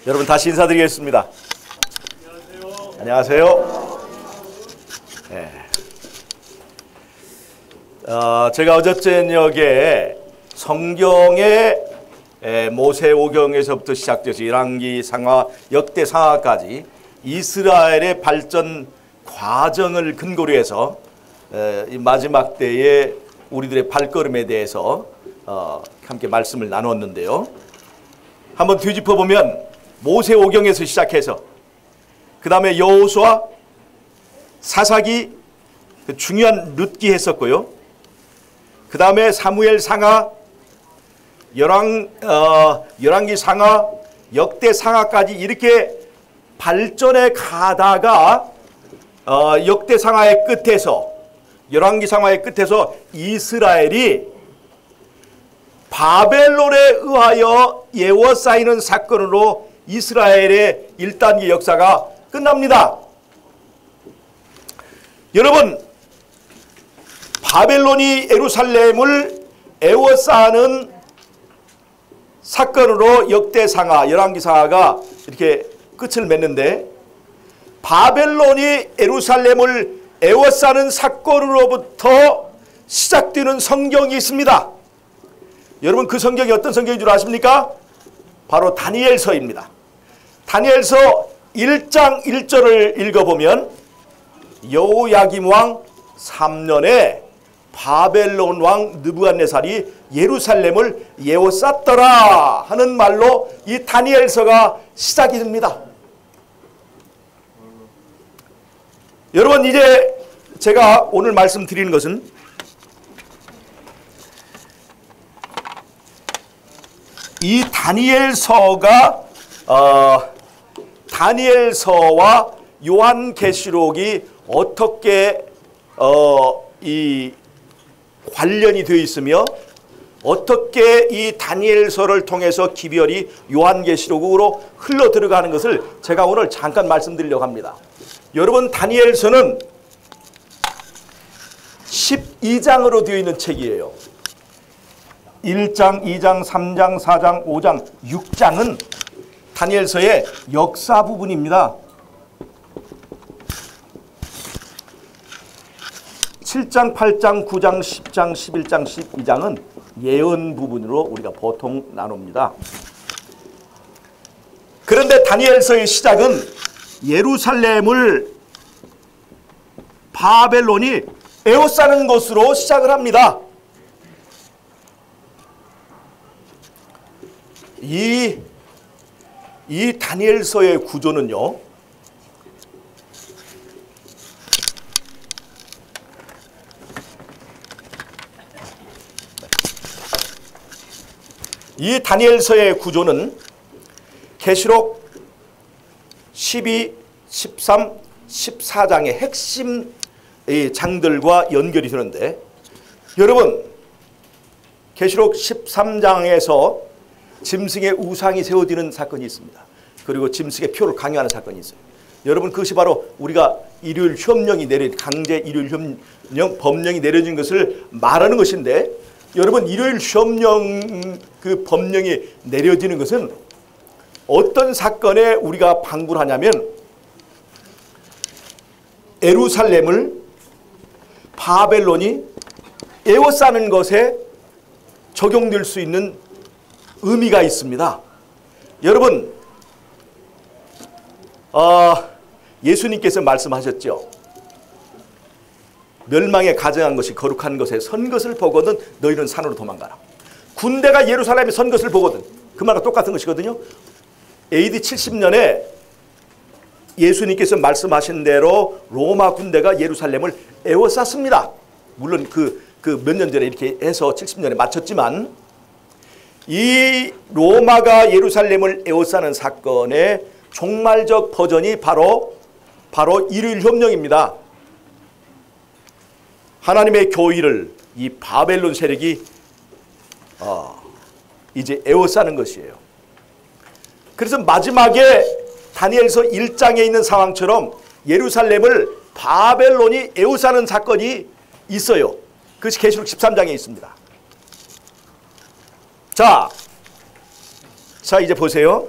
여러분 다시 인사드리겠습니다. 안녕하세요. 네. 제가 어제 저녁에 성경의 모세오경에서부터 시작돼서 열왕기 상하, 역대 상하까지 이스라엘의 발전 과정을 근거로 해서 이 마지막 때의 우리들의 발걸음에 대해서 함께 말씀을 나눴는데요. 한번 뒤집어 보면 모세오경에서 시작해서 그 다음에 여호수아, 사사기, 중요한 룻기 했었고요. 그 다음에 사무엘 상하, 열왕기 상하, 역대 상하까지 이렇게 발전해 가다가 역대 상하의 끝에서, 열왕기 상하의 끝에서 이스라엘이 바벨론에 의하여 에워싸이는 사건으로 이스라엘의 1단계 역사가 끝납니다. 여러분, 바벨론이 예루살렘을 에워싸는 사건으로 역대상하, 열왕기상하가 이렇게 끝을 맺는데, 바벨론이 예루살렘을 에워싸는 사건으로부터 시작되는 성경이 있습니다. 여러분, 그 성경이 어떤 성경인 줄 아십니까? 바로 다니엘서입니다. 다니엘서 1장 1절을 읽어보면 여호야김 왕 3년에 바벨론 왕 느부갓네살이 예루살렘을 에워쌌더라 하는 말로 이 다니엘서가 시작이 됩니다. 여러분, 이제 제가 오늘 말씀드리는 것은 이 다니엘서가 다니엘서와 요한계시록이 어떻게 이 관련이 되어 있으며 어떻게 이 다니엘서를 통해서 기별이 요한계시록으로 흘러 들어가는 것을 제가 오늘 잠깐 말씀드리려고 합니다. 여러분, 다니엘서는 12장으로 되어 있는 책이에요. 1장, 2장, 3장, 4장, 5장, 6장은 다니엘서의 역사 부분입니다. 7장, 8장, 9장, 10장, 11장, 12장은 예언 부분으로 우리가 보통 나눕니다. 그런데 다니엘서의 시작은 예루살렘을 바벨론이 에워싸는 것으로 시작을 합니다. 이 다니엘서의 구조는요, 이 다니엘서의 구조는 계시록 12, 13, 14장의 핵심 장들과 연결이 되는데, 여러분, 계시록 13장에서 짐승의 우상이 세워지는 사건이 있습니다. 그리고 짐승의 표를 강요하는 사건이 있어요. 여러분, 그것이 바로 우리가 일요일 협령이 강제 일요일 협령 법령이 내려진 것을 말하는 것인데, 여러분, 일요일 협령 그 법령이 내려지는 것은 어떤 사건에 우리가 방불 하냐면, 예루살렘을 바벨론이 에워싸는 것에 적용될 수 있는 의미가 있습니다. 여러분, 예수님께서 말씀하셨죠. 멸망에 가증한 것이 거룩한 것에 선 것을 보거든 너희는 산으로 도망가라. 군대가 예루살렘에 선 것을 보거든, 그 말과 똑같은 것이거든요. AD 70년에 예수님께서 말씀하신 대로 로마 군대가 예루살렘을 에워쌌습니다. 물론 그 몇 년 전에 이렇게 해서 70년에 마쳤지만, 이 로마가 예루살렘을 에워싸는 사건의 종말적 버전이 바로 일요일 협령입니다. 하나님의 교회를 이 바벨론 세력이 이제 에워싸는 것이에요. 그래서 마지막에 다니엘서 1장에 있는 상황처럼 예루살렘을 바벨론이 에워싸는 사건이 있어요. 그것이 계시록 13장에 있습니다. 자, 이제 보세요.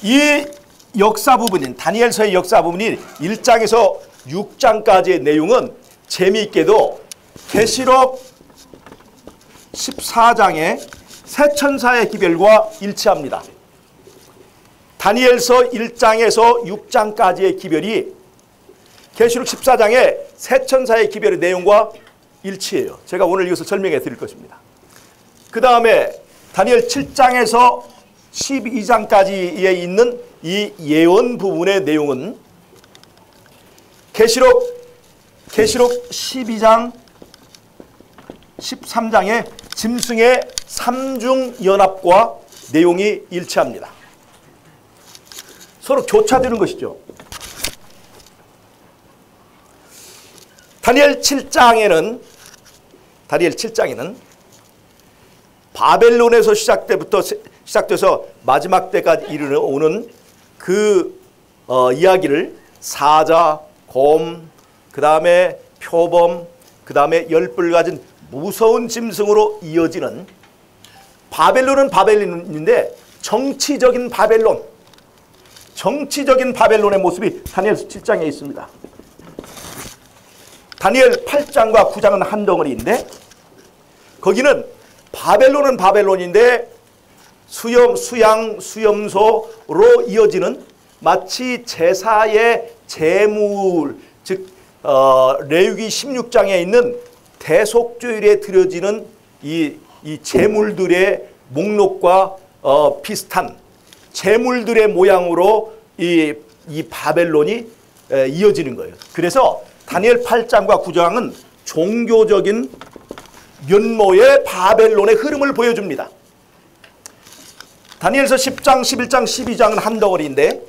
이 역사 부분인 다니엘서의 역사 부분이 1장에서 6장까지의 내용은 재미있게도 계시록 14장의 새 천사의 기별과 일치합니다. 다니엘서 1장에서 6장까지의 기별이 계시록 14장의 새 천사의 기별의 내용과 일치해요. 제가 오늘 이것을 설명해 드릴 것입니다. 그 다음에 다니엘 7장에서 12장까지에 있는 이 예언 부분의 내용은 계시록 12장 13장의 짐승의 삼중연합과 내용이 일치합니다. 서로 교차되는 것이죠. 다니엘 7장에는 바벨론에서 시작돼서 마지막 때까지 이르는 그 이야기를 사자, 곰, 그 다음에 표범, 그 다음에 열뿔 가진 무서운 짐승으로 이어지는 바벨론은 바벨론인데 정치적인 바벨론의 모습이 다니엘 7장에 있습니다. 다니엘 8장과 9장은 한 덩어리인데 거기는 바벨론은 바벨론인데 수염소로 이어지는 마치 제사의 제물, 즉 레위기 16장에 있는 대속죄일에 드려지는 이 제물들의 목록과 비슷한 제물들의 모양으로 이 바벨론이 이어지는 거예요. 그래서 다니엘 8장과 9장은 종교적인 면모의 바벨론의 흐름을 보여줍니다. 다니엘서 10장, 11장, 12장은 한 덩어리인데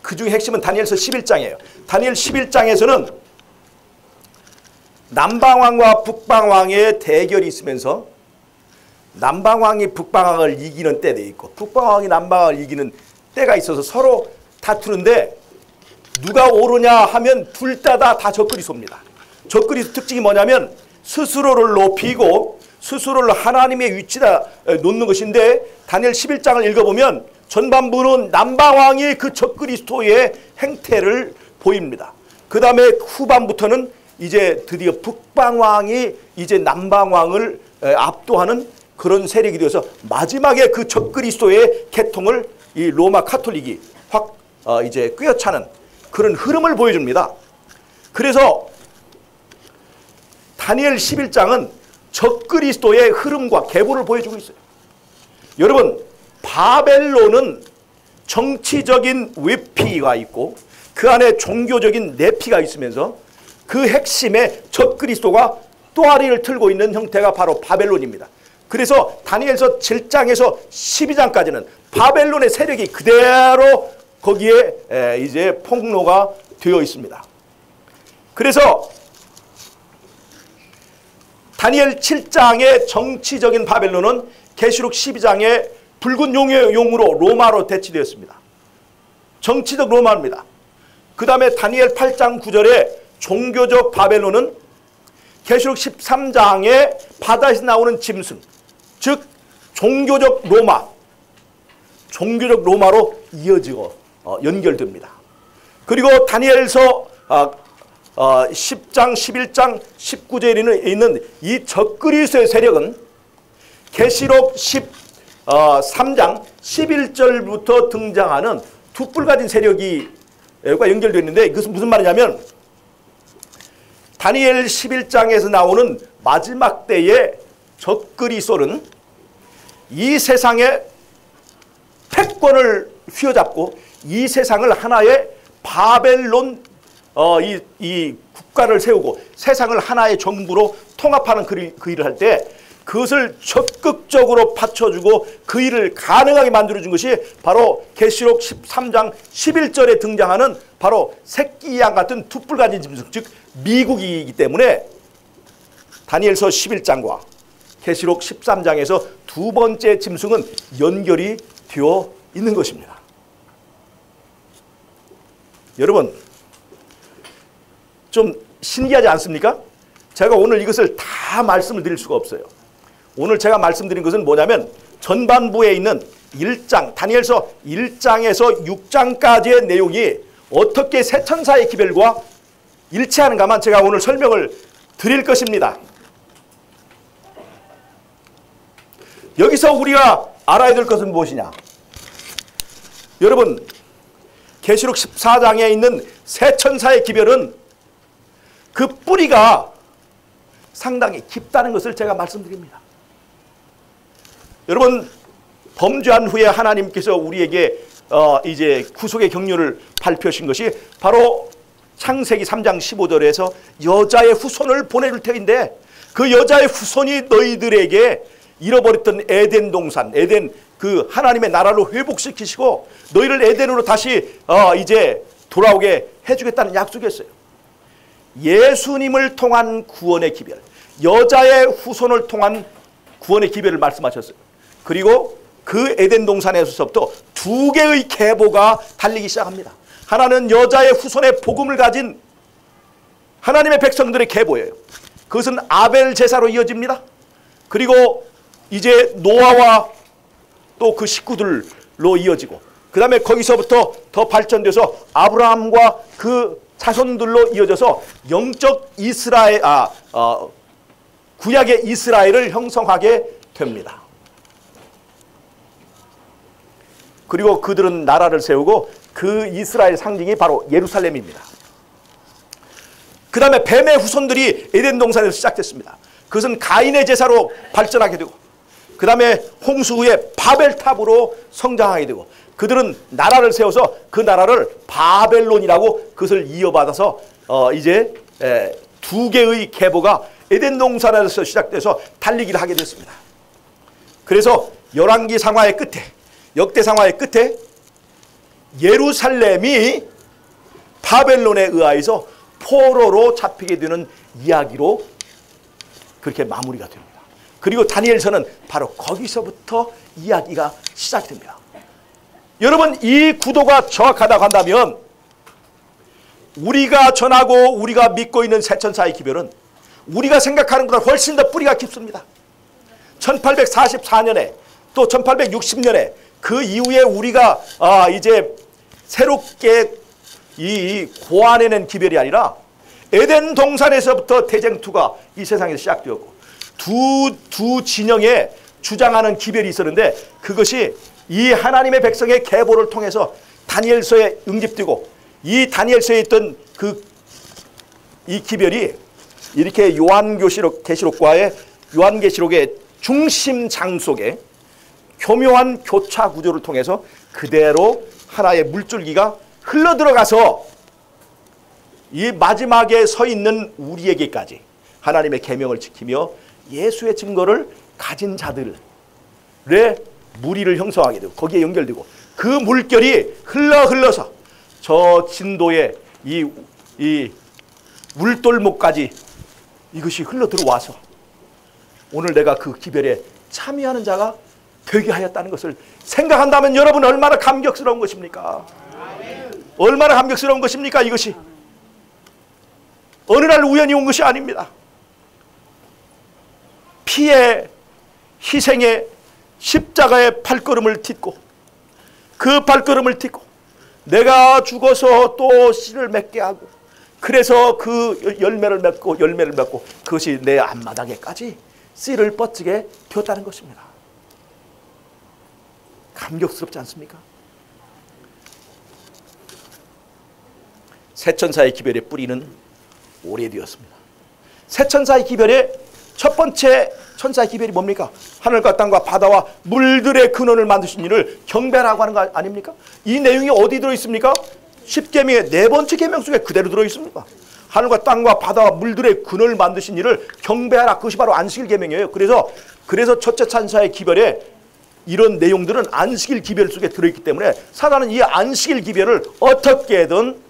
그 중에 핵심은 다니엘서 11장이에요. 다니엘 11장에서는 남방왕과 북방왕의 대결이 있으면서 남방왕이 북방왕을 이기는 때도 있고 북방왕이 남방왕을 이기는 때가 있어서 서로 다투는데 누가 옳으냐 하면 둘 다 적그리스도입니다. 적그리스도 특징이 뭐냐면 스스로를 높이고 스스로를 하나님의 위치에다 놓는 것인데 다니엘 11장을 읽어보면 전반부는 남방왕이 그 적그리스도의 행태를 보입니다. 그 다음에 후반부터는 이제 드디어 북방왕이 이제 남방왕을 압도하는 그런 세력이 되어서 마지막에 그 적그리스도의 계통을 이 로마 카톨릭이 확 이제 꿰어차는 그런 흐름을 보여줍니다. 그래서 다니엘 11장은 적그리스도의 흐름과 계보를 보여주고 있어요. 여러분, 바벨론은 정치적인 외피가 있고 그 안에 종교적인 내피가 있으면서 그 핵심에 적그리스도가 또아리를 틀고 있는 형태가 바로 바벨론입니다. 그래서 다니엘서 7장에서 12장까지는 바벨론의 세력이 그대로 거기에 이제 폭로가 되어 있습니다. 그래서 다니엘 7장의 정치적인 바벨론은 계시록 12장의 붉은 용의 용으로 로마로 대치되었습니다. 정치적 로마입니다. 그 다음에 다니엘 8장 9절에 종교적 바벨론은 계시록 13장에 바다에서 나오는 짐승, 즉 종교적 로마로 이어지고 연결됩니다. 그리고 다니엘서 10장, 11장, 19절에 있는 이 적그리스도의 세력은 계시록 13장 11절부터 등장하는 두 뿔 가진 세력이 연결되어 있는데 이것은 무슨 말이냐면 다니엘 11장에서 나오는 마지막 때의 적그리스도는 이 세상의 패권을 휘어잡고 이 세상을 하나의 바벨론 이 국가를 세우고 세상을 하나의 정부로 통합하는 그 일을 할 때 그것을 적극적으로 받쳐주고 그 일을 가능하게 만들어준 것이 바로 계시록 13장 11절에 등장하는 바로 새끼양 같은 두 뿔 가진 짐승, 즉 미국이기 때문에 다니엘서 11장과 계시록 13장에서 두 번째 짐승은 연결이 되어 있는 것입니다. 여러분, 좀 신기하지 않습니까? 제가 오늘 이것을 다 말씀을 드릴 수가 없어요. 오늘 제가 말씀드린 것은 뭐냐면 전반부에 있는 1장, 다니엘서 1장에서 6장까지의 내용이 어떻게 새 천사의 기별과 일치하는가만 제가 오늘 설명을 드릴 것입니다. 여기서 우리가 알아야 될 것은 무엇이냐? 여러분, 계시록 14장에 있는 새 천사의 기별은 그 뿌리가 상당히 깊다는 것을 제가 말씀드립니다. 여러분, 범죄한 후에 하나님께서 우리에게 이제 구속의 경륜을 발표하신 것이 바로 창세기 3장 15절에서 여자의 후손을 보내줄 터인데, 그 여자의 후손이 너희들에게 잃어버렸던 에덴 동산, 에덴 그 하나님의 나라로 회복시키시고 너희를 에덴으로 다시 이제 돌아오게 해주겠다는 약속이었어요. 예수님을 통한 구원의 기별, 여자의 후손을 통한 구원의 기별을 말씀하셨어요. 그리고 그 에덴 동산에서부터 두 개의 계보가 달리기 시작합니다. 하나는 여자의 후손의 복음을 가진 하나님의 백성들의 계보예요. 그것은 아벨 제사로 이어집니다. 그리고 이제 노아와 또 그 식구들로 이어지고, 그 다음에 거기서부터 더 발전돼서 아브라함과 그 자손들로 이어져서 영적 이스라엘, 구약의 이스라엘을 형성하게 됩니다. 그리고 그들은 나라를 세우고 그 이스라엘 상징이 바로 예루살렘입니다. 그 다음에 뱀의 후손들이 에덴 동산에서 시작됐습니다. 그것은 가인의 제사로 발전하게 되고, 그 다음에 홍수 후에 바벨탑으로 성장하게 되고, 그들은 나라를 세워서 그 나라를 바벨론이라고 그것을 이어받아서 이제 두 개의 계보가 에덴 동산에서 시작돼서 달리기를 하게 됐습니다. 그래서 열왕기 상하의 끝에, 역대 상하의 끝에 예루살렘이 바벨론에 의하여서 포로로 잡히게 되는 이야기로 그렇게 마무리가 됩니다. 그리고 다니엘서는 바로 거기서부터 이야기가 시작됩니다. 여러분, 이 구도가 정확하다고 한다면 우리가 전하고 우리가 믿고 있는 새천사의 기별은 우리가 생각하는 것보다 훨씬 더 뿌리가 깊습니다. 1844년에 또 1860년에 그 이후에 우리가 이제 새롭게 이 고안해낸 기별이 아니라 에덴 동산에서부터 대쟁투가 이 세상에서 시작되었고, 두 진영에 주장하는 기별이 있었는데, 그것이 이 하나님의 백성의 계보를 통해서 다니엘서에 응집되고, 이 다니엘서에 있던 이 기별이 이렇게 계시록과의 요한계시록의 중심 장속에 교묘한 교차 구조를 통해서 그대로 하나의 물줄기가 흘러들어가서 이 마지막에 서 있는 우리에게까지 하나님의 계명을 지키며 예수의 증거를 가진 자들의 무리를 형성하게 되고, 거기에 연결되고, 그 물결이 흘러서 저 진도의 이 물돌목까지 이것이 흘러 들어와서 오늘 내가 그 기별에 참여하는 자가 되게 하였다는 것을 생각한다면 여러분, 얼마나 감격스러운 것입니까? 얼마나 감격스러운 것입니까? 이것이 어느 날 우연히 온 것이 아닙니다. 피의 희생의 십자가의 발걸음을 딛고, 그 발걸음을 딛고 내가 죽어서 또 씨를 맺게 하고, 그래서 그 열매를 맺고 그것이 내 앞마당에까지 씨를 뻗치게 되었다는 것입니다. 감격스럽지 않습니까? 새천사의 기별의 뿌리는 오래되었습니다. 새천사의 기별의 첫 번째 천사의 기별이 뭡니까? 하늘과 땅과 바다와 물들의 근원을 만드신 이를 경배하라고 하는 거 아닙니까? 이 내용이 어디 들어있습니까? 10계명의 네 번째 계명 속에 그대로 들어있습니다. 하늘과 땅과 바다와 물들의 근원을 만드신 이를 경배하라. 그것이 바로 안식일 계명이에요. 그래서 첫째 천사의 기별에 이런 내용들은 안식일 기별 속에 들어있기 때문에 사단은 이 안식일 기별을 어떻게든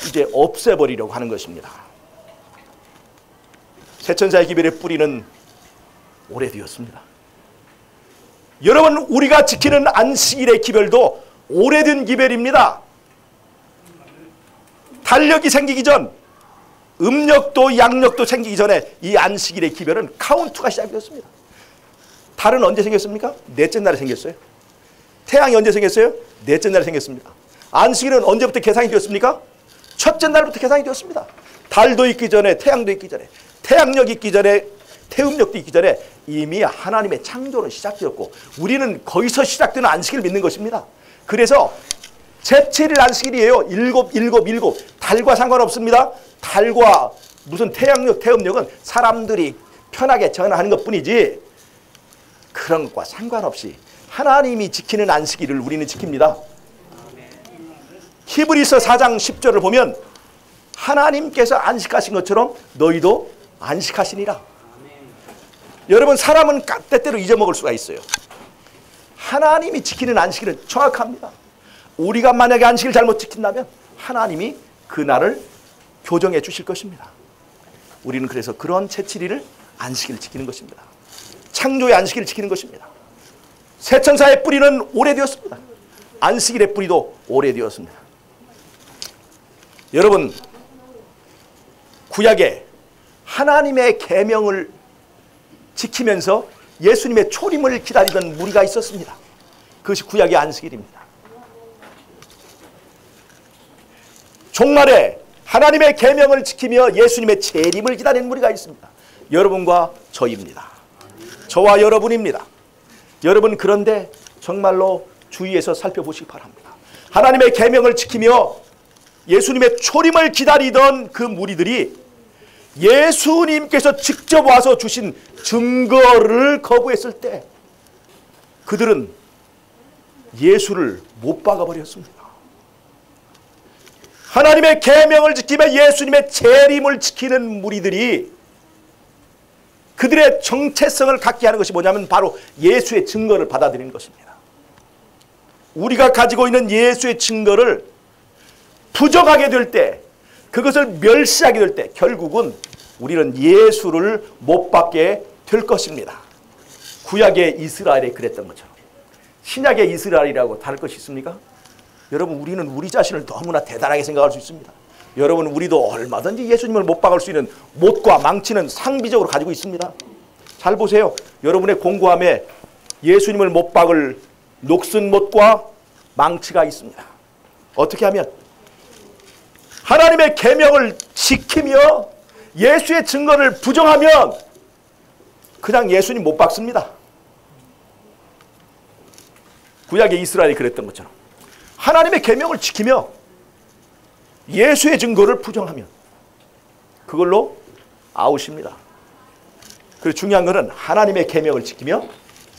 이제 없애버리려고 하는 것입니다. 새천사의 기별의 뿌리는 오래되었습니다. 여러분, 우리가 지키는 안식일의 기별도 오래된 기별입니다. 달력이 생기기 전, 음력도 양력도 생기기 전에 이 안식일의 기별은 카운트가 시작되었습니다. 달은 언제 생겼습니까? 넷째 날에 생겼어요. 태양이 언제 생겼어요? 넷째 날에 생겼습니다. 안식일은 언제부터 계산이 되었습니까? 첫째 날부터 계산이 되었습니다. 달도 있기 전에, 태양도 있기 전에, 태양력이 있기 전에, 태음력도 있기 전에 이미 하나님의 창조는 시작되었고 우리는 거기서 시작되는 안식일을 믿는 것입니다. 그래서 제7일 안식일이에요. 일곱. 달과 상관없습니다. 달과 무슨 태양력, 태음력은 사람들이 편하게 정하는 것뿐이지 그런 것과 상관없이 하나님이 지키는 안식일을 우리는 지킵니다. 히브리서 4장 10절을 보면 하나님께서 안식하신 것처럼 너희도 안식하시니라. 여러분, 사람은 때때로 잊어먹을 수가 있어요. 하나님이 지키는 안식일은 정확합니다. 우리가 만약에 안식을 잘못 지킨다면 하나님이 그날을 교정해 주실 것입니다. 우리는 그래서 그런 제7일을 안식일을 지키는 것입니다. 창조의 안식일을 지키는 것입니다. 새천사의 뿌리는 오래되었습니다. 안식일의 뿌리도 오래되었습니다. 여러분, 구약에 하나님의 계명을 지키면서 예수님의 초림을 기다리던 무리가 있었습니다. 그것이 구약의 안식일입니다. 종말에 하나님의 계명을 지키며 예수님의 재림을 기다리는 무리가 있습니다. 여러분과 저입니다. 저와 여러분입니다. 여러분, 그런데 정말로 주의해서 살펴보시기 바랍니다. 하나님의 계명을 지키며 예수님의 초림을 기다리던 그 무리들이 예수님께서 직접 와서 주신 증거를 거부했을 때 그들은 예수를 못 박아버렸습니다. 하나님의 계명을 지키며 예수님의 재림을 지키는 무리들이 그들의 정체성을 갖게 하는 것이 뭐냐면 바로 예수의 증거를 받아들이는 것입니다. 우리가 가지고 있는 예수의 증거를 부정하게 될 때, 그것을 멸시하게 될 때 결국은 우리는 예수를 못 받게 될 것입니다. 구약의 이스라엘이 그랬던 것처럼 신약의 이스라엘이라고 다를 것이 있습니까? 여러분, 우리는 우리 자신을 너무나 대단하게 생각할 수 있습니다. 여러분, 우리도 얼마든지 예수님을 못 박을 수 있는 못과 망치는 상비적으로 가지고 있습니다. 잘 보세요. 여러분의 공고함에 예수님을 못 박을 녹슨 못과 망치가 있습니다. 어떻게 하면? 하나님의 계명을 지키며 예수의 증거를 부정하면 그냥 예수님 못 박습니다. 구약의 이스라엘이 그랬던 것처럼 하나님의 계명을 지키며 예수의 증거를 부정하면 그걸로 아웃입니다. 그리고 중요한 것은 하나님의 계명을 지키며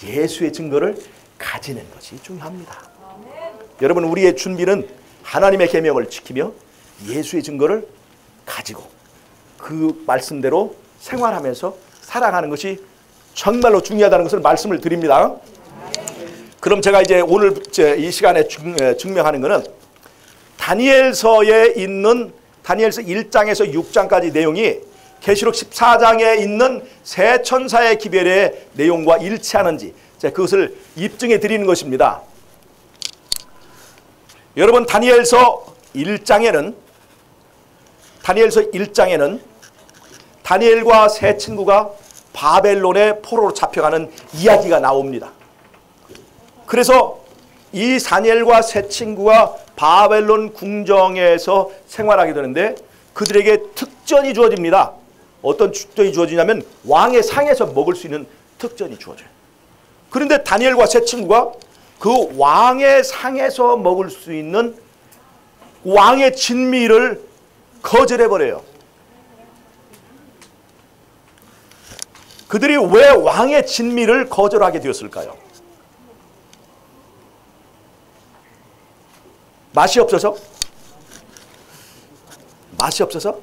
예수의 증거를 가지는 것이 중요합니다. 여러분, 우리의 준비는 하나님의 계명을 지키며 예수의 증거를 가지고 그 말씀대로 생활하면서 살아가는 것이 정말로 중요하다는 것을 말씀을 드립니다. 그럼 제가 이제 오늘 이 시간에 증명하는 것은 다니엘서에 있는 다니엘서 1장에서 6장까지 내용이 계시록 14장에 있는 세 천사의 기별의 내용과 일치하는지 그것을 입증해 드리는 것입니다. 여러분, 다니엘서 1장에는 다니엘과 세 친구가 바벨론의 포로로 잡혀가는 이야기가 나옵니다. 그래서 이 다니엘과 세 친구가 바벨론 궁정에서 생활하게 되는데 그들에게 특전이 주어집니다. 어떤 특전이 주어지냐면 왕의 상에서 먹을 수 있는 특전이 주어져요. 그런데 다니엘과 세 친구가 그 왕의 상에서 먹을 수 있는 왕의 진미를 거절해버려요. 그들이 왜 왕의 진미를 거절하게 되었을까요? 맛이 없어서? 맛이 없어서?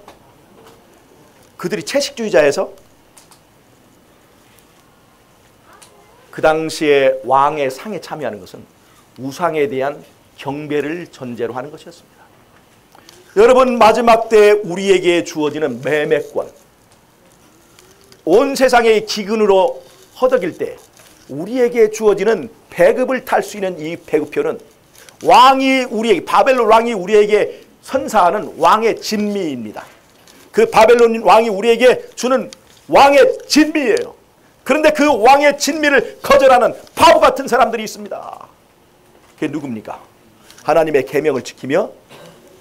그들이 채식주의자여서? 그 당시에 왕의 상에 참여하는 것은 우상에 대한 경배를 전제로 하는 것이었습니다. 여러분, 마지막 때 우리에게 주어지는 매매권, 온 세상의 기근으로 허덕일 때 우리에게 주어지는 배급을 탈 수 있는 이 배급표는 왕이 우리에게, 바벨론 왕이 우리에게 선사하는 왕의 진미입니다. 그 바벨론 왕이 우리에게 주는 왕의 진미예요. 그런데 그 왕의 진미를 거절하는 바보 같은 사람들이 있습니다. 그게 누굽니까? 하나님의 계명을 지키며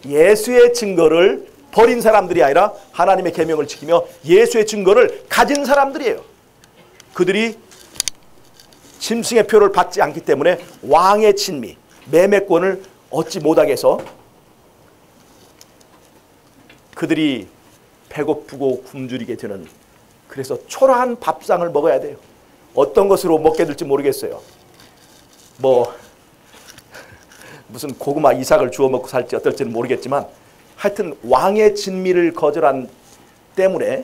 예수의 증거를 버린 사람들이 아니라 하나님의 계명을 지키며 예수의 증거를 가진 사람들이에요. 그들이 짐승의 표를 받지 않기 때문에 왕의 진미, 매매권을 얻지 못하게 해서 그들이 배고프고 굶주리게 되는, 그래서 초라한 밥상을 먹어야 돼요. 어떤 것으로 먹게 될지 모르겠어요. 무슨 고구마 이삭을 주워 먹고 살지 어떨지는 모르겠지만 하여튼 왕의 진미를 거절한 때문에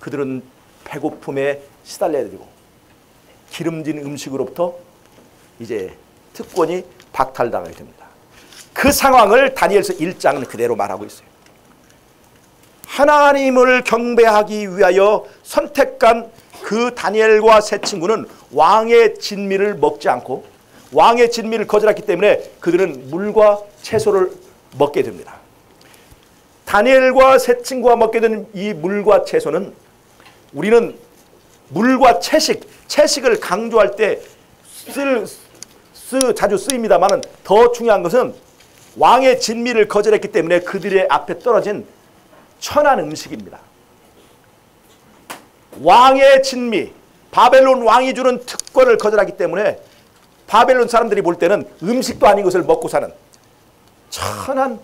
그들은 배고픔에 시달려야 되고 기름진 음식으로부터 이제 특권이 박탈당하게 됩니다. 그 상황을 다니엘서 1장은 그대로 말하고 있어요. 하나님을 경배하기 위하여 선택한 그 다니엘과 세 친구는 왕의 진미를 먹지 않고 왕의 진미를 거절했기 때문에 그들은 물과 채소를 먹게 됩니다. 다니엘과 세 친구가 먹게 되는 이 물과 채소는, 우리는 물과 채식을 강조할 때 자주 쓰입니다만 더 중요한 것은 왕의 진미를 거절했기 때문에 그들의 앞에 떨어진 천한 음식입니다. 왕의 진미, 바벨론 왕이 주는 특권을 거절하기 때문에 바벨론 사람들이 볼 때는 음식도 아닌 것을 먹고 사는 천한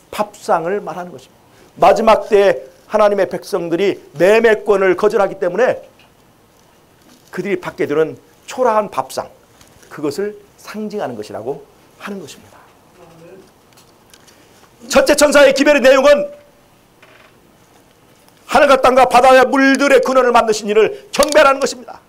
밥상을 말하는 것입니다. 마지막 때에 하나님의 백성들이 매매권을 거절하기 때문에 그들이 받게 되는 초라한 밥상, 그것을 상징하는 것이라고 하는 것입니다. 첫째 천사의 기별의 내용은 하늘과 땅과 바다와 물들의 근원을 만드신 이를 경배하는 것입니다.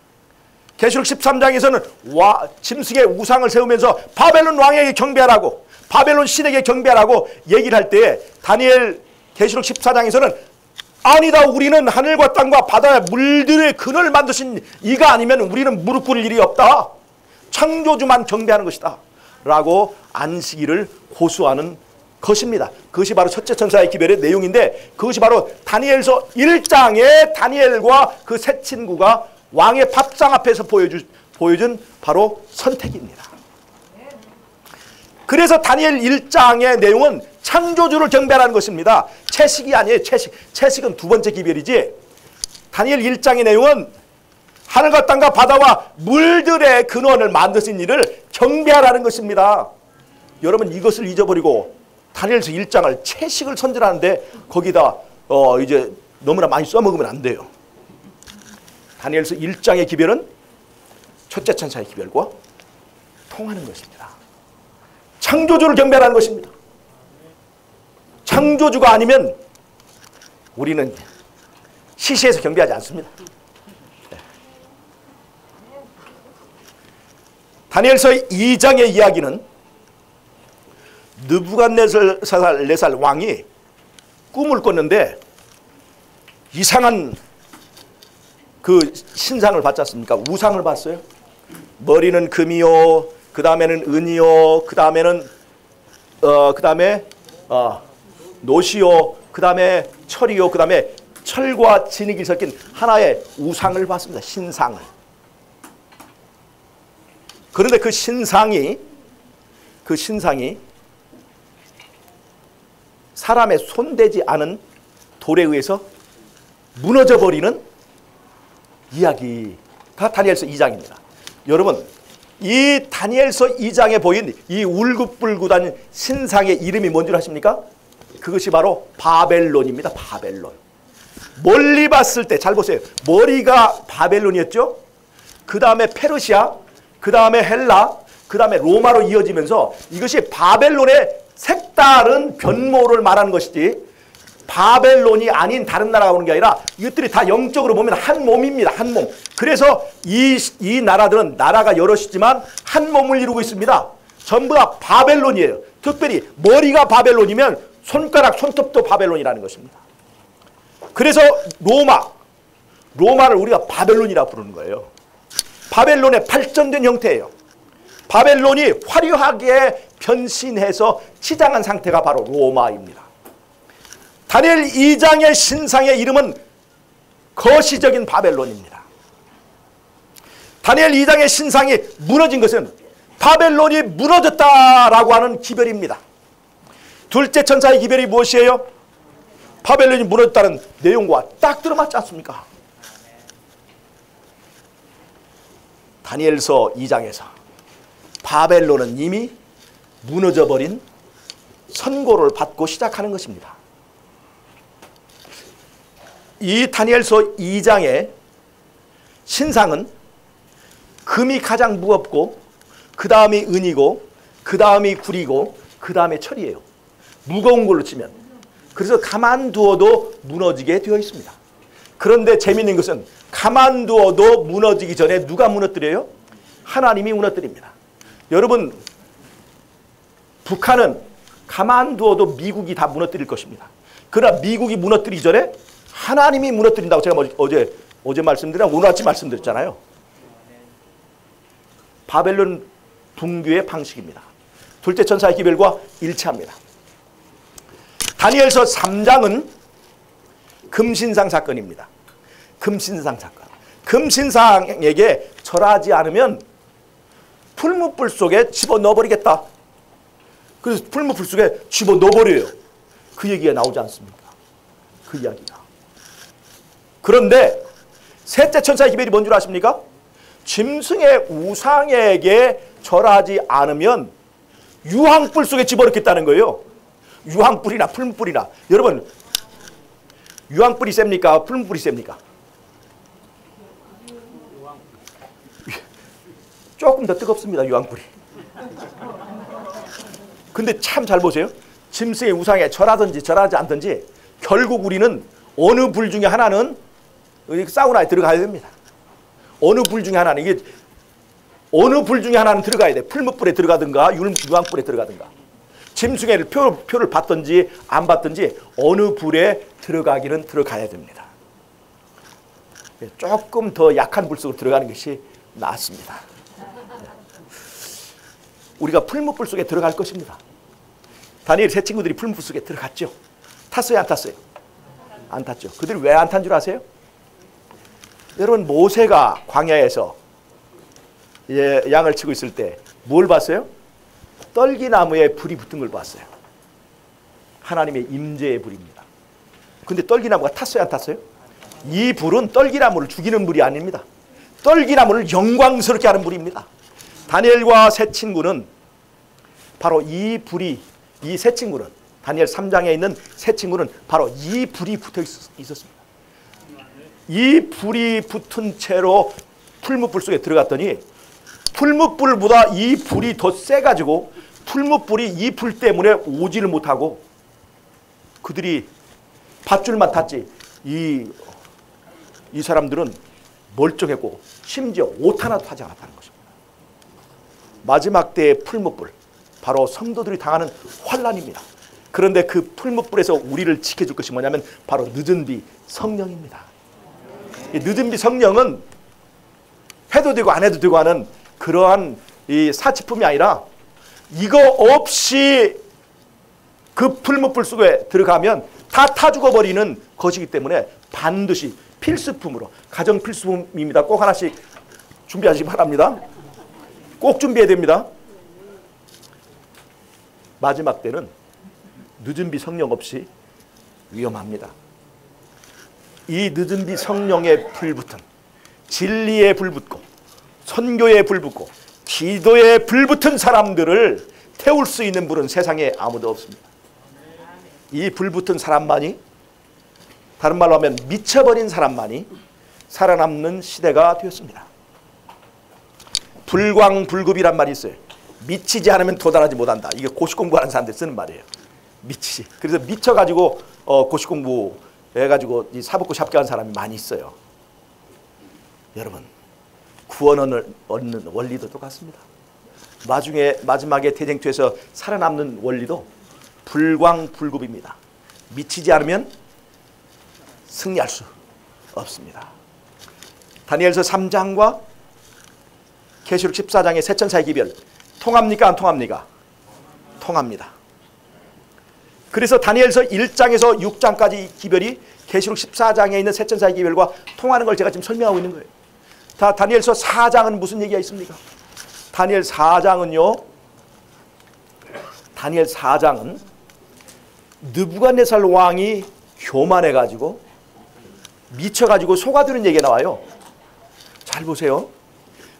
계시록 13장에서는 짐승의 우상을 세우면서 바벨론 왕에게 경배하라고, 바벨론 신에게 경배하라고 얘기를 할 때 다니엘 계시록 14장에서는 아니다, 우리는 하늘과 땅과 바다와 물들의 근원을 만드신 이가 아니면 우리는 무릎 꿇을 일이 없다, 창조주만 경배하는 것이다 라고 안식일을 호소하는 것입니다. 그것이 바로 첫째 천사의 기별의 내용인데, 그것이 바로 다니엘서 1장에 다니엘과 그 세 친구가 왕의 밥상 앞에서 보여준 바로 선택입니다. 그래서 다니엘 1장의 내용은 창조주를 경배하는 것입니다. 채식이 아니에요. 채식은 두 번째 기별이지. 다니엘 1장의 내용은 하늘과 땅과 바다와 물들의 근원을 만드신 이를 경배하라는 것입니다. 여러분, 이것을 잊어버리고 다니엘서 1장을 채식을 선전하는데 거기다 이제 너무나 많이 써먹으면 안 돼요. 다니엘서 1장의 기별은 첫째 천사의 기별과 통하는 것입니다. 창조주를 경배하는 것입니다. 창조주가 아니면 우리는 시시해서 경배하지 않습니다. 다니엘서 2장의 이야기는 느부갓네살 왕이 꿈을 꿨는데 이상한 그 신상을 봤지 않습니까? 우상을 봤어요. 머리는 금이요, 그 다음에는 은이요, 그 다음에는 노시요, 그 다음에 철이요, 그 다음에 철과 진흙이 섞인 하나의 우상을 봤습니다. 신상을. 그런데 그 신상이 사람의 손대지 않은 돌에 의해서 무너져 버리는 이야기가 다니엘서 2장입니다. 여러분, 이 다니엘서 2장에 보인 이 울긋불긋한 신상의 이름이 뭔 줄 아십니까? 그것이 바로 바벨론입니다. 바벨론. 멀리 봤을 때 잘 보세요. 머리가 바벨론이었죠. 그 다음에 페르시아, 그 다음에 헬라, 그 다음에 로마로 이어지면서 이것이 바벨론의 색다른 변모를 말하는 것이지 바벨론이 아닌 다른 나라가 오는 게 아니라 이것들이 다 영적으로 보면 한 몸입니다. 한 몸. 그래서 이 나라들은 나라가 여럿이지만 한 몸을 이루고 있습니다. 전부 다 바벨론이에요. 특별히 머리가 바벨론이면 손가락, 손톱도 바벨론이라는 것입니다. 그래서 로마를 우리가 바벨론이라고 부르는 거예요. 바벨론의 발전된 형태예요. 바벨론이 화려하게 변신해서 치장한 상태가 바로 로마입니다. 다니엘 2장의 신상의 이름은 거시적인 바벨론입니다. 다니엘 2장의 신상이 무너진 것은 바벨론이 무너졌다라고 하는 기별입니다. 둘째 천사의 기별이 무엇이에요? 바벨론이 무너졌다는 내용과 딱 들어맞지 않습니까? 다니엘서 2장에서 바벨론은 이미 무너져버린 선고를 받고 시작하는 것입니다. 이 다니엘서 2장의 신상은 금이 가장 무겁고 그 다음이 은이고 그 다음이 구리고 그 다음에 철이에요. 무거운 걸로 치면. 그래서 가만두어도 무너지게 되어 있습니다. 그런데 재미있는 것은 가만두어도 무너지기 전에 누가 무너뜨려요? 하나님이 무너뜨립니다. 여러분, 북한은 가만두어도 미국이 다 무너뜨릴 것입니다. 그러나 미국이 무너뜨리기 전에 하나님이 무너뜨린다고 제가 어제 말씀드리고 오늘 아침 말씀드렸잖아요. 바벨론 붕괴의 방식입니다. 둘째 천사의 기별과 일치합니다. 다니엘서 3장은 금신상 사건입니다. 금신상 사건. 금신상에게 절하지 않으면 풀무불 속에 집어넣어버리겠다. 그래서 풀무불 속에 집어넣어버려요. 그 얘기가 나오지 않습니까? 그 이야기가. 그런데 셋째 천사의 기별이 뭔 줄 아십니까? 짐승의 우상에게 절하지 않으면 유황불 속에 집어넣겠다는 거예요. 유황불이나 풀무불이나. 여러분, 유황불이 셉니까? 풀무불이 셉니까? 조금 더 뜨겁습니다. 유황불이. 근데 참 잘 보세요. 짐승의 우상에 절하든지 절하지 않든지 결국 우리는 어느 불 중에 하나는 사우나에 들어가야 됩니다. 어느 불 중에 하나는, 이게 어느 불 중에 하나는 들어가야 돼. 풀무불에 들어가든가 유황불에 들어가든가. 짐승의 표를 받든지 안 받든지 어느 불에 들어가기는 들어가야 됩니다. 조금 더 약한 불 속으로 들어가는 것이 낫습니다. 우리가 풀무불 속에 들어갈 것입니다. 다니엘 세 친구들이 풀무불 속에 들어갔죠. 탔어요, 안 탔어요? 안 탔죠. 그들이 왜 안 탄 줄 아세요? 여러분, 모세가 광야에서 양을 치고 있을 때 뭘 봤어요? 떨기나무에 불이 붙은 걸 봤어요. 하나님의 임재의 불입니다. 근데 떨기나무가 탔어요, 안 탔어요? 이 불은 떨기나무를 죽이는 불이 아닙니다. 떨기나무를 영광스럽게 하는 불입니다. 다니엘과 세 친구는 바로 이 불이, 이 세 친구는, 다니엘 3장에 있는 세 친구는 바로 이 불이 붙어 있었습니다. 이 불이 붙은 채로 풀무불 속에 들어갔더니 풀무불보다 이 불이 더 세가지고 풀무불이 이 불 때문에 오지를 못하고 그들이 밧줄만 탔지 이 사람들은 멀쩡했고 심지어 옷 하나도 타지 않았다는 것입니다. 마지막 때의 풀무불, 바로 성도들이 당하는 환난입니다. 그런데 그 풀무불에서 우리를 지켜줄 것이 뭐냐면 바로 늦은 비 성령입니다. 이 늦은 비 성령은 해도 되고 안 해도 되고 하는 그러한 이 사치품이 아니라 이거 없이 그 풀무불 속에 들어가면 다 타 죽어버리는 것이기 때문에 반드시 필수품으로, 가정 필수품입니다. 꼭 하나씩 준비하시기 바랍니다. 꼭 준비해야 됩니다. 마지막 때는 늦은 비 성령 없이 위험합니다. 이 늦은 비 성령의 불 붙은, 진리의 불 붙고 선교의 불 붙고 기도의 불 붙은 사람들을 태울 수 있는 불은 세상에 아무도 없습니다. 이 불 붙은 사람만이, 다른 말로 하면 미쳐버린 사람만이 살아남는 시대가 되었습니다. 불광불급이란 말이 있어요. 미치지 않으면 도달하지 못한다. 이게 고시 공부하는 사람들 쓰는 말이에요. 미치지. 그래서 미쳐가지고 고시 공부 해가지고 이 사법고시 합격한 사람이 많이 있어요. 여러분, 구원을 얻는 원리도 똑같습니다. 마지막에 대쟁투에서 살아남는 원리도 불광불급입니다. 미치지 않으면 승리할 수 없습니다. 다니엘서 3장과 계시록 14장의 세 천사의 기별 통합니까? 안 통합니까? 통합니다. 그래서 다니엘서 1장에서 6장까지 기별이 계시록 14장에 있는 세 천사의 기별과 통하는 걸 제가 지금 설명하고 있는 거예요. 자, 다니엘서 4장은 무슨 얘기가 있습니까? 다니엘 4장은요, 다니엘 4장은 느부갓네살 왕이 교만해가지고 미쳐가지고 속아드는 얘기가 나와요. 잘 보세요.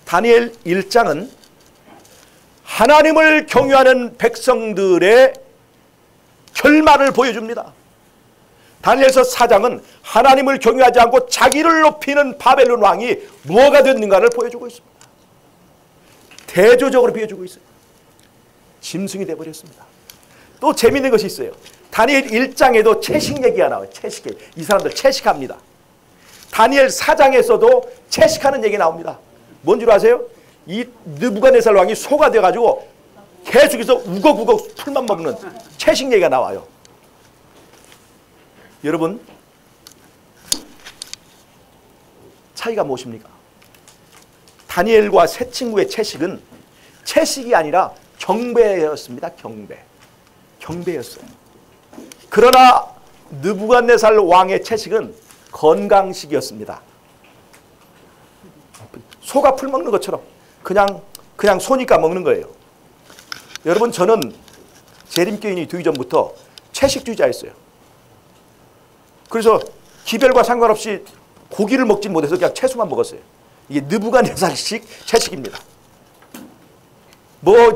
다니엘 1장은 하나님을 경유하는 백성들의 결말을 보여줍니다. 다니엘서 4장은 하나님을 경유하지 않고 자기를 높이는 바벨론 왕이 무엇가 됐는가를 보여주고 있습니다. 대조적으로 보여주고 있어요. 짐승이 되어버렸습니다. 또 재미있는 것이 있어요. 다니엘 1장에도 채식 얘기가 나와요. 채식 얘기. 이 사람들 채식합니다. 다니엘 4장에서도 채식하는 얘기 나옵니다. 뭔 줄 아세요? 이 느부갓네살 왕이 소가 돼가지고 계속해서 우걱우걱 풀만 먹는 채식 얘기가 나와요. 여러분, 차이가 무엇입니까? 다니엘과 세 친구의 채식은 채식이 아니라 경배였습니다. 경배였어요. 그러나 느부갓네살 왕의 채식은 건강식이었습니다. 소가 풀 먹는 것처럼 그냥 소니까 먹는 거예요. 여러분, 저는 재림교인이 되기 전부터 채식주의자였어요. 그래서 기별과 상관없이 고기를 먹지 못해서 그냥 채소만 먹었어요. 이게 느부갓네살식 채식입니다. 뭐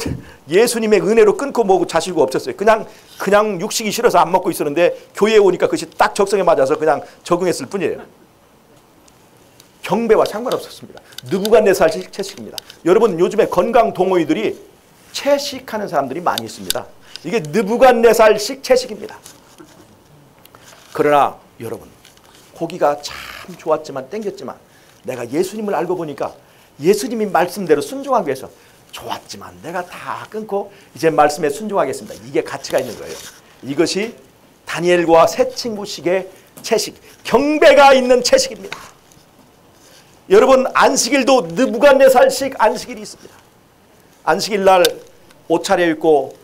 예수님의 은혜로 끊고 뭐고 자시고 없었어요. 그냥 육식이 싫어서 안 먹고 있었는데 교회에 오니까 그것이 딱 적성에 맞아서 그냥 적응했을 뿐이에요. 경배와 상관없었습니다. 느부갓네살식 채식입니다. 여러분, 요즘에 건강 동호회들이 채식하는 사람들이 많이 있습니다. 이게 느부갓네살식 채식입니다. 그러나 여러분, 고기가 참 좋았지만 땡겼지만 내가 예수님을 알고 보니까 예수님이 말씀대로 순종하기 위해서 좋았지만 내가 다 끊고 이제 말씀에 순종하겠습니다. 이게 가치가 있는 거예요. 이것이 다니엘과 세 친구식의 채식, 경배가 있는 채식입니다. 여러분, 안식일도 느부갓네살식 안식일이 있습니다. 안식일 날 옷 차려입고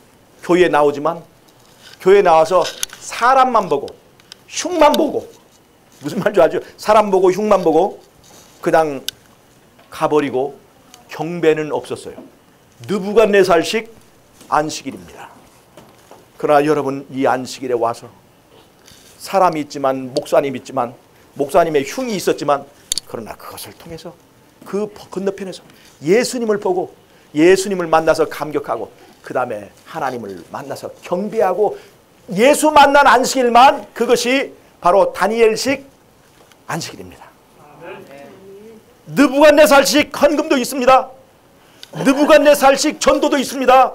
교회에 나오지만 교회에 나와서 사람만 보고 흉만 보고, 무슨 말인지 알죠? 사람 보고 흉만 보고 그냥 가버리고 경배는 없었어요. 느부갓네살식 안식일입니다. 그러나 여러분, 이 안식일에 와서 사람이 있지만 목사님이 있지만 목사님의 흉이 있었지만 그러나 그것을 통해서 그 건너편에서 예수님을 보고 예수님을 만나서 감격하고 그 다음에 하나님을 만나서 경배하고 예수 만난 안식일만, 그것이 바로 다니엘식 안식일입니다. 느부갓네살식 헌금도 있습니다. 느부갓네살식 전도도 있습니다.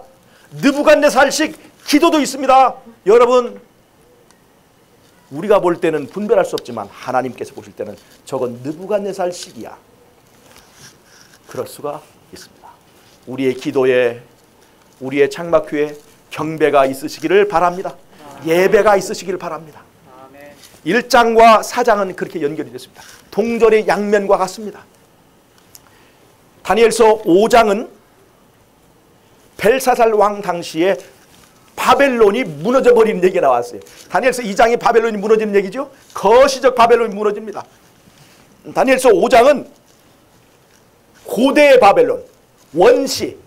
느부갓네살식 기도도 있습니다. 여러분, 우리가 볼 때는 분별할 수 없지만 하나님께서 보실 때는 저건 느부갓네살식이야. 그럴 수가 있습니다. 우리의 기도에, 우리의 창막교회에 경배가 있으시기를 바랍니다. 예배가 있으시기를 바랍니다. 1장과 4장은 그렇게 연결이 됐습니다. 동절의 양면과 같습니다. 다니엘서 5장은 벨사살 왕 당시에 바벨론이 무너져 버리는 얘기가 나왔어요. 다니엘서 2장이 바벨론이 무너지는 얘기죠. 거시적 바벨론이 무너집니다. 다니엘서 5장은 고대의 바벨론, 원시적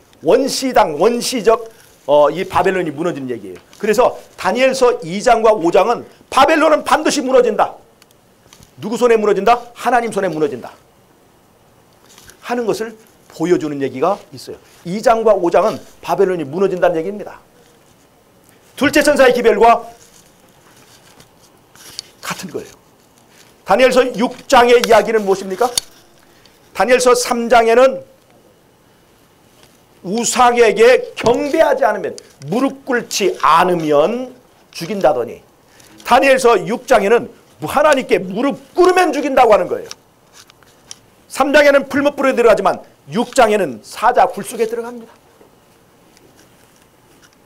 이 바벨론이 무너지는 얘기예요. 그래서 다니엘서 2장과 5장은 바벨론은 반드시 무너진다. 누구 손에 무너진다? 하나님 손에 무너진다 하는 것을 보여주는 얘기가 있어요. 2장과 5장은 바벨론이 무너진다는 얘기입니다. 둘째 천사의 기별과 같은 거예요. 다니엘서 6장의 이야기는 무엇입니까? 다니엘서 3장에는 우상에게 경배하지 않으면, 무릎 꿇지 않으면 죽인다더니 다니엘서 6장에는 하나님께 무릎 꿇으면 죽인다고 하는 거예요. 3장에는 풀무불에 들어가지만 6장에는 사자굴 속에 들어갑니다.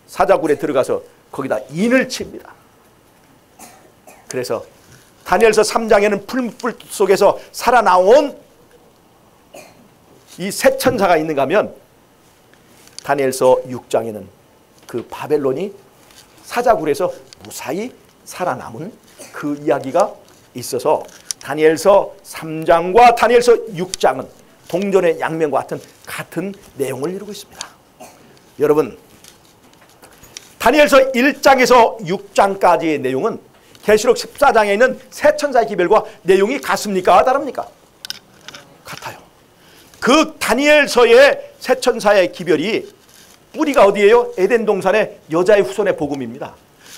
사자굴에 들어가서 거기다 인을 칩니다. 그래서 다니엘서 3장에는 풀무불 속에서 살아나온 이 새 천사가 있는가 하면 다니엘서 6장에는 그 바벨론이 사자굴에서 무사히 살아남은 그 이야기가 있어서 다니엘서 3장과 다니엘서 6장은 동전의 양면과 같은 내용을 이루고 있습니다. 여러분, 다니엘서 1장에서 6장까지의 내용은 계시록 14장에 있는 세 천사의 기별과 내용이 같습니까? 다릅니까? 같아요. 그 다니엘서의 세 천사의 기별이 뿌리가 어디예요? 에덴 동산의 여자의 후손의 복음입니다.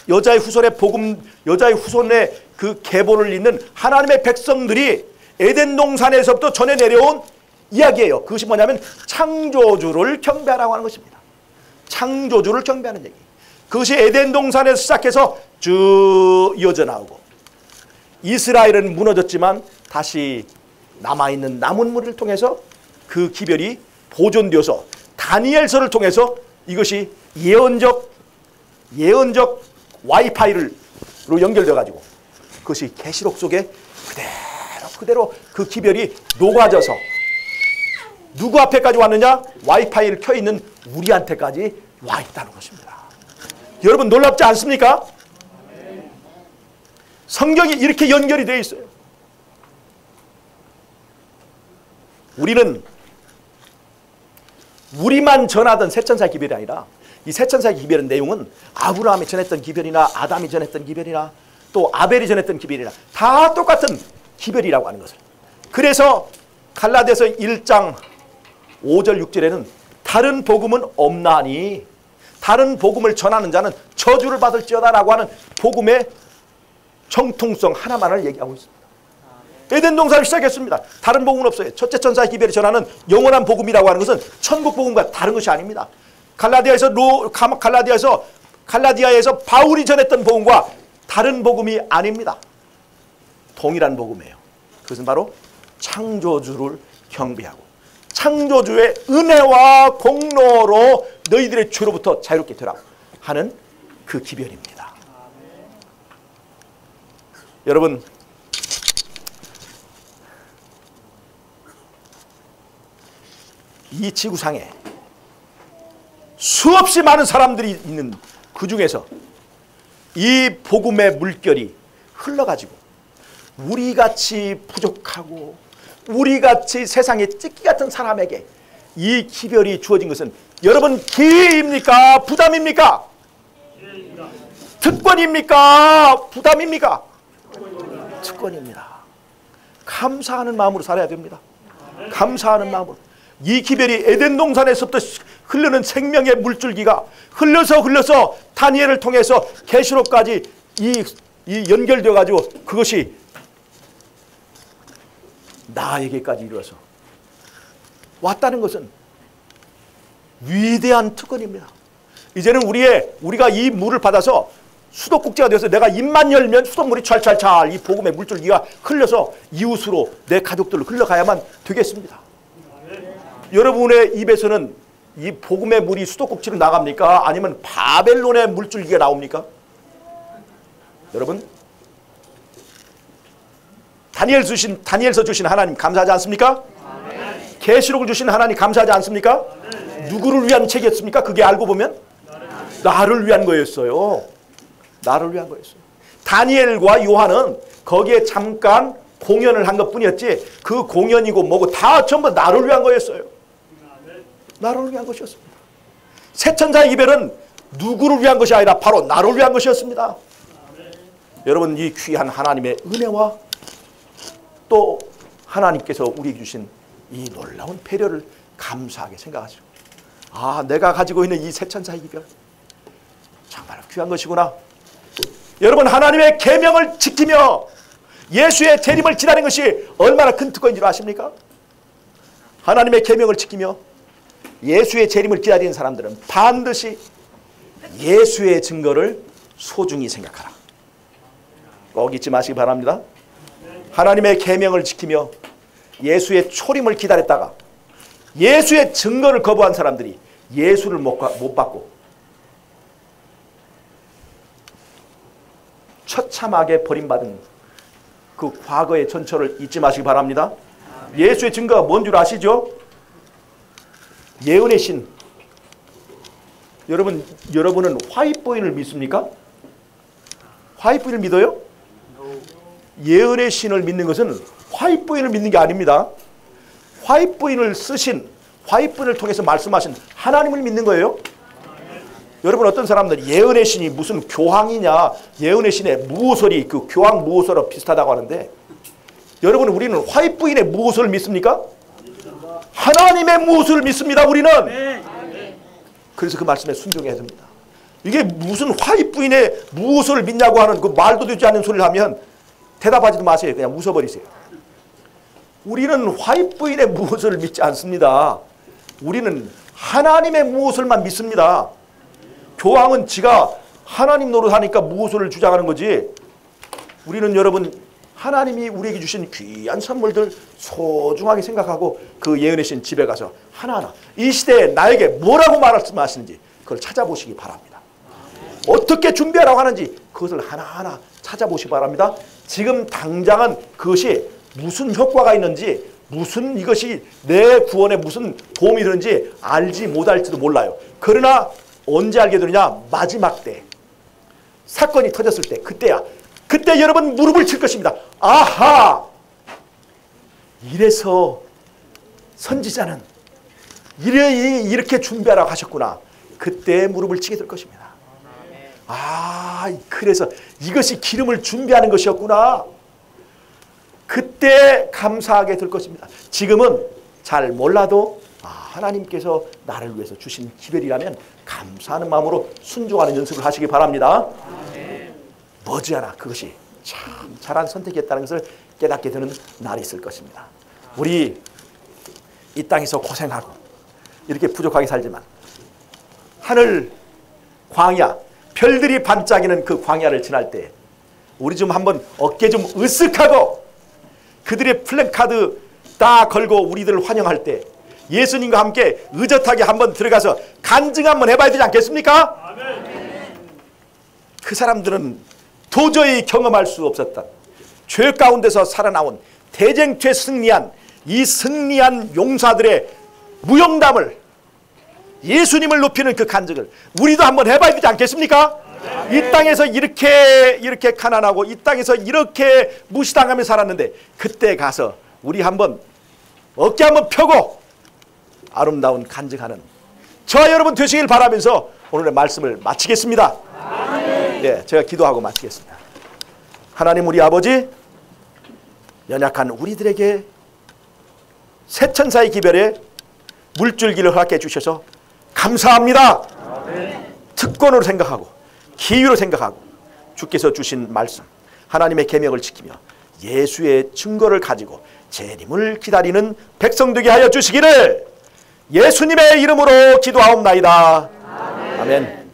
여자의 후손의 복음, 여자의 후손의 그 계보를 잇는 하나님의 백성들이 에덴 동산에서부터 전해 내려온 이야기예요. 그것이 뭐냐면 창조주를 경배하라고 하는 것입니다. 창조주를 경배하는 얘기. 그것이 에덴 동산에서 시작해서 쭉 이어져 나오고, 이스라엘은 무너졌지만 다시 남아있는 남은 무리를 통해서 그 기별이 보존되어서 다니엘서를 통해서 이것이 예언적 와이파이로 연결되어 가지고 그것이 계시록 속에 그대로 그 기별이 녹아져서 누구 앞에까지 왔느냐? 와이파이를 켜있는 우리한테까지 와 있다는 것입니다. 여러분, 놀랍지 않습니까? 성경이 이렇게 연결이 되어 있어요. 우리는 우리만 전하던 세천사의 기별이 아니라 이 세천사의 기별의 내용은 아브라함이 전했던 기별이나 아담이 전했던 기별이나 또 아벨이 전했던 기별이나 다 똑같은 기별이라고 하는 것을. 그래서 갈라디아서 1장 5절 6절에는 다른 복음은 없나니 다른 복음을 전하는 자는 저주를 받을지어다 라고 하는 복음의 정통성 하나만을 얘기하고 있습니다. 에덴 동산을 시작했습니다. 다른 복음은 없어요. 첫째 천사의 기별이 전하는 영원한 복음이라고 하는 것은 천국 복음과 다른 것이 아닙니다. 갈라디아에서 바울이 전했던 복음과 다른 복음이 아닙니다. 동일한 복음이에요. 그것은 바로 창조주를 경배하고 창조주의 은혜와 공로로 너희들의 죄로부터 자유롭게 되라 하는 그 기별입니다. 여러분, 이 지구상에 수없이 많은 사람들이 있는 그 중에서 이 복음의 물결이 흘러가지고 우리같이 부족하고 우리같이 세상에 찍기 같은 사람에게 이 기별이 주어진 것은 여러분 기회입니까? 부담입니까? 특권입니까? 부담입니까? 특권입니다. 감사하는 마음으로 살아야 됩니다. 감사하는 마음으로. 이 기별이 에덴 동산에서부터 흐르는 생명의 물줄기가 흘러서 다니엘을 통해서 계시록까지 이 연결되어 가지고 그것이 나에게까지 이루어서 왔다는 것은 위대한 특권입니다. 이제는 우리가 이 물을 받아서 수도꼭지가 되어서 내가 입만 열면 수돗물이 찰찰찰 이 복음의 물줄기가 흘러서 이웃으로 내 가족들로 흘러가야만 되겠습니다. 여러분의 입에서는 이 복음의 물이 수도꼭지로 나갑니까? 아니면 바벨론의 물줄기가 나옵니까? 여러분, 다니엘서 주신 하나님 감사하지 않습니까? 계시록을 주신 하나님 감사하지 않습니까? 누구를 위한 책이었습니까? 그게 알고 보면 나를 위한 거였어요. 나를 위한 거였어요. 다니엘과 요한은 거기에 잠깐 공연을 한 것뿐이었지 그 공연이고 뭐고 다 전부 나를 위한 거였어요. 나를 위한 것이었습니다. 세천사의 기별은 누구를 위한 것이 아니라 바로 나를 위한 것이었습니다. 여러분, 이 귀한 하나님의 은혜와 또 하나님께서 우리에게 주신 이 놀라운 배려를 감사하게 생각하시고, 아, 내가 가지고 있는 이 세천사의 기별 정말 귀한 것이구나. 여러분, 하나님의 계명을 지키며 예수의 재림을 기다리는 것이 얼마나 큰 특권인 줄 아십니까? 하나님의 계명을 지키며 예수의 재림을 기다리는 사람들은 반드시 예수의 증거를 소중히 생각하라. 꼭 잊지 마시기 바랍니다. 하나님의 계명을 지키며 예수의 초림을 기다렸다가 예수의 증거를 거부한 사람들이 예수를 못 받고 처참하게 버림받은 그 과거의 전철을 잊지 마시기 바랍니다. 예수의 증거가 뭔 줄 아시죠? 예언의 신. 여러분은 화이트보이를 믿습니까? 화이트보이를 믿어요? 예언의 신을 믿는 것은 화이트보이를 믿는 게 아닙니다. 화이트부인을 쓰신, 화이트부인을 통해서 말씀하신 하나님을 믿는 거예요. 여러분, 어떤 사람들 예언의 신이 무슨 교황이냐, 예언의 신의 무호설이 그 교황 무호설과 비슷하다고 하는데, 여러분, 우리는 화이트부인의 무호설을 믿습니까? 하나님의 무호설을 믿습니다. 우리는. 그래서 그 말씀에 순종해야 됩니다. 이게 무슨 화이트부인의 무호설을 믿냐고 하는 그 말도 되지 않는 소리를 하면 대답하지도 마세요. 그냥 웃어버리세요. 우리는 화이트부인의 무호설을 믿지 않습니다. 우리는 하나님의 무호설만 믿습니다. 교황은 지가 하나님 노릇하니까 무호설을 주장하는 거지, 우리는 여러분 하나님이 우리에게 주신 귀한 선물들 소중하게 생각하고 그 예언의 신 집에 가서 하나하나 이 시대에 나에게 뭐라고 말씀하시는지 그걸 찾아보시기 바랍니다. 어떻게 준비하라고 하는지 그것을 하나하나 찾아보시기 바랍니다. 지금 당장은 그것이 무슨 효과가 있는지, 무슨 이것이 내 구원에 무슨 도움이 되는지 알지 못할지도 몰라요. 그러나 언제 알게 되느냐? 마지막 때, 사건이 터졌을 때, 그때야. 그때 여러분 무릎을 칠 것입니다. 아하! 이래서 선지자는 이렇게 준비하라고 하셨구나. 그때 무릎을 치게 될 것입니다. 아, 그래서 이것이 기름을 준비하는 것이었구나. 그때 감사하게 될 것입니다. 지금은 잘 몰라도 하나님께서 나를 위해서 주신 기별이라면 감사하는 마음으로 순종하는 연습을 하시기 바랍니다. 머지않아 그것이 참 잘한 선택이었다는 것을 깨닫게 되는 날이 있을 것입니다. 우리 이 땅에서 고생하고 이렇게 부족하게 살지만 하늘 광야, 별들이 반짝이는 그 광야를 지날 때 우리 좀 한번 어깨 좀 으쓱하고 그들의 플랜카드 딱 걸고 우리들을 환영할 때 예수님과 함께 의젓하게 한번 들어가서 간증 한번 해봐야 되지 않겠습니까? 그 사람들은 도저히 경험할 수 없었던 죄 가운데서 살아나온 대쟁투에 승리한 이 승리한 용사들의 무용담을, 예수님을 높이는 그 간증을 우리도 한번 해봐야 되지 않겠습니까? 이 땅에서 이렇게 가난하고 이 땅에서 이렇게 무시당하며 살았는데 그때 가서 우리 한번 어깨 한번 펴고 아름다운 간증하는 저와 여러분 되시길 바라면서 오늘의 말씀을 마치겠습니다. 네, 제가 기도하고 마치겠습니다. 하나님 우리 아버지, 연약한 우리들에게 새천사의 기별에 물줄기를 허락해 주셔서 감사합니다. 특권으로 생각하고 기유로 생각하고 주께서 주신 말씀, 하나님의 계명을 지키며 예수의 증거를 가지고 재림을 기다리는 백성 되게 하여 주시기를 예수님의 이름으로 기도하옵나이다. 아멘.